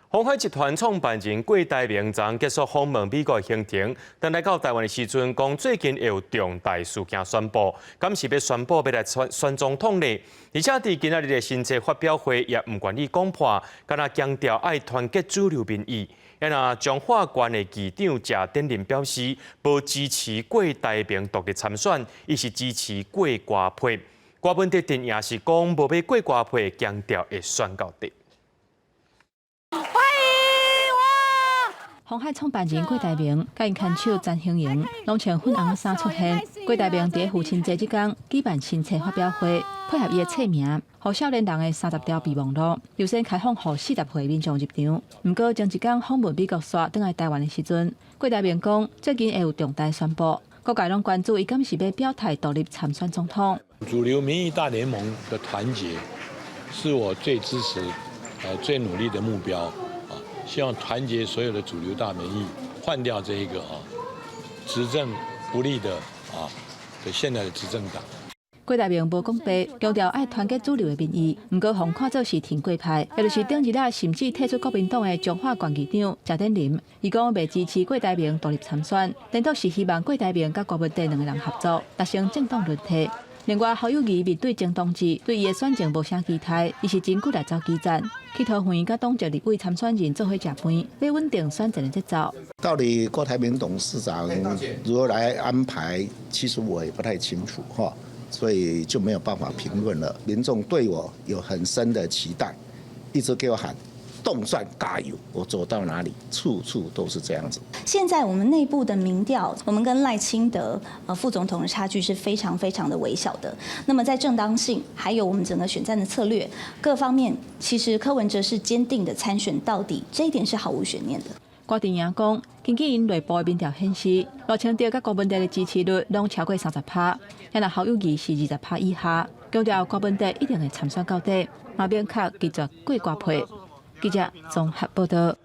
鸿海集团创办人郭台铭昨结束访问美国行程，等来到台湾的时阵，讲最近会有重大事件宣布，敢是要宣布要来选总统呢？而且伫今仔日的新册发表会也唔愿意讲破，敢若强调爱团结主流民意。因那彰化县的议长谢典林表示，无支持郭台铭独立参选，伊是支持郭瓜配。郭文德阵也是讲无要郭瓜配，强调会选到底。 鸿海创办人郭台铭甲因牵手詹兴莹，拢穿粉红衫出现。郭台铭伫父亲节这天举办新册发表会，配合伊的册名，予少年人的30条备忘录，优先开放予40岁民众入场。不过，前一天访问美国煞转来台湾的时阵，郭台铭讲最近会有重大宣布，各界拢关注伊敢是要表态独立参选总统。主流民意大联盟的团结，是我最支持、最努力的目标。 希望团结所有的主流大民意，换掉这一个执政不利的现在的执政党。郭台铭无讲白，强调爱团结主流的民意，不过互看做是挺过派，也就是顶一日甚至退出国民党的彰化县议长谢典林，伊讲未支持郭台铭独立参选，但都是希望郭台铭甲郭文德两个人合作，达成政党轮替。 另外，侯友宜面对前同志对伊的选情无啥期待，伊是真久来走基站，去桃园甲党籍立委参选人做伙食饭，要稳定选战的节奏。到底郭台铭董事长如何来安排，其实我也不太清楚哈，所以就没有办法评论了。民众对我有很深的期待，一直给我喊。 动算加油！我走到哪里，处处都是这样子。现在我们内部的民调，我们跟赖清德副总统的差距是非常的微小的。那么在正当性，还有我们整个选战的策略各方面，其实柯文哲是坚定的参选到底，这一点是毫无悬念的。郭台铭讲，根据因内部的民调显示，罗清德甲郭文德的支持率拢超过30%，也那侯友宜是20%以下。强调郭文德一定会参选到底，马边卡继续过瓜配。记者综合报道。